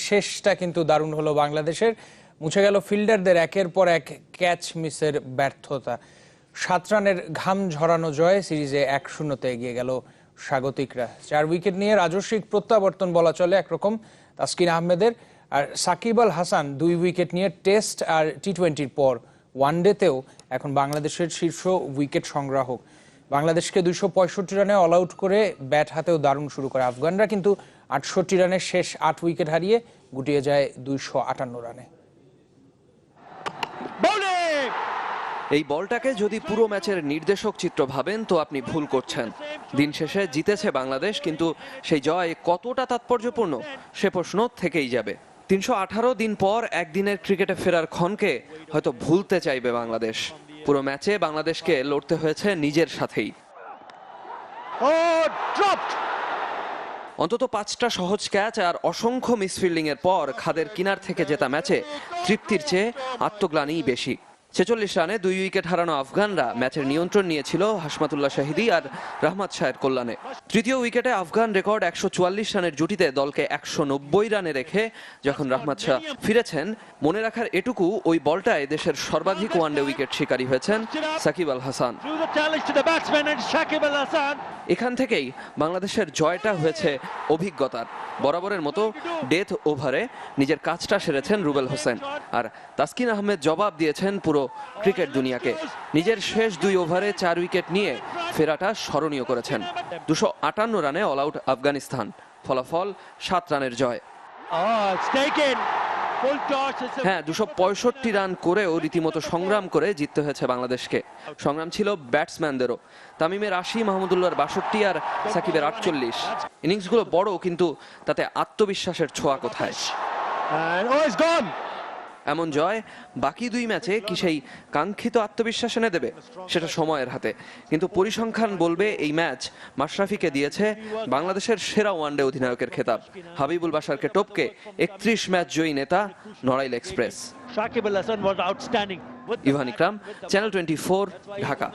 শেষটা কিন্তু দারুণ হলো বাংলাদেশের। মুছে গেল ফিল্ডারদের একের পর এক ক্যাচ মিসের ব্যর্থতা। 7 রানের ঘাম ঝরানো জয়, সিরিজে 1-0-তে এগিয়ে গেল স্বাগতিকরা। 4 উইকেট নিয়ে রাজস্বিক প্রত্যাবর্তন বলা চলে একরকম তাসকিন আহমেদের। আর সাকিব আল হাসান 2 উইকেট নিয়ে টেস্ট আর টি-20-র পর ওয়ানডেতেও এখন বাংলাদেশের শীর্ষ উইকেট সংগ্রাহক। বাংলাদেশকে 265 রানে অল আউট করে ব্যাট হাতেও দারুণ শুরু করে আফগানরা, কিন্তু 68 রানে শেষ 8 উইকেট হারিয়ে গুটিয়ে যায় 258 রানে। এই বলটাকে যদি পুরো ম্যাচের নির্দেশক চিত্র ভাবেন তো আপনি ভুল করছেন। দিন শেষে জিতেছে বাংলাদেশ, কিন্তু সেই জয় কতটা তাৎপর্যপূর্ণ সে প্রশ্ন থেকেই যাবে। 318 দিন পর একদিনের ক্রিকেটে ফেরার ক্ষণকে হয়তো ভুলতে চাইবে বাংলাদেশ। পুরো ম্যাচে বাংলাদেশকে লড়তে হয়েছে নিজের সাথেই। অন্তত 5টা সহজ ক্যাচ আর অসংখ্য মিসফিল্ডিং এর পর খাদের কিনার থেকে জেতা ম্যাচে তৃপ্তির চেয়ে আত্মগ্লানিই বেশি। 46 রানে 2 উইকেট হারানো আফগানরা ম্যাচের নিয়ন্ত্রণ নিয়েছিল হাশমাতুল্লাহ শাহিদি আর রাহমাত শাহের কল্যাণে। তৃতীয় উইকেটে আফগান রেকর্ড 144 রানের জুটিতে দলকে 190 রানে রেখে যখন রাহমাত শাহ ফিরেছেন, মনে রাখার এটুকু ওই বলটায় দেশের সর্বাধিক ওয়ানডে উইকেট শিকারী হয়েছেন সাকিব আল হাসান। এখান থেকেই বাংলাদেশের জয়টা হয়েছে অভিজ্ঞতার। বরাবরের মতো ডেথ ওভারে নিজের কাজটা সেরেছেন রুবেল হোসেন, আর তাসকিন আহমেদ জবাব দিয়েছেন পুরো ক্রিকেট দুনিয়াকে। নিজের শেষ 2 ওভারে 4 উইকেট নিয়ে ফেরাটা স্মরণীয় করেছেন। 258 রানে অল আউট আফগানিস্তান, ফলাফল 7 রানের জয়। হ্যাঁ, 265 রান করেও রীতিমতো সংগ্রাম করে জিততে হয়েছে বাংলাদেশকে। সংগ্রাম ছিল ব্যাটসম্যানদেরও। তামিমের 80, মাহমুদুল্লাহর 62 আর সাকিবের 48। ইনিংসগুলো বড়, কিন্তু তাতে আত্মবিশ্বাসের ছোঁয়া কোথায়? এমন জয় বাকি 2 ম্যাচে কি সেই কাঙ্ক্ষিত আত্মবিশ্বাস এনে দেবে? সেটা সময়ের হাতে। কিন্তু পরিসংখ্যান বলবে এই ম্যাচ মাশরাফিকে দিয়েছে বাংলাদেশের সেরা ওয়ানডে অধিনায়কের খেতাব। হাবিবুল বাশারকে টপকে 31 ম্যাচ জয়ী নেতা নড়াইল এক্সপ্রেস। ইভান ইকরাম, চ্যানেল 24, ঢাকা।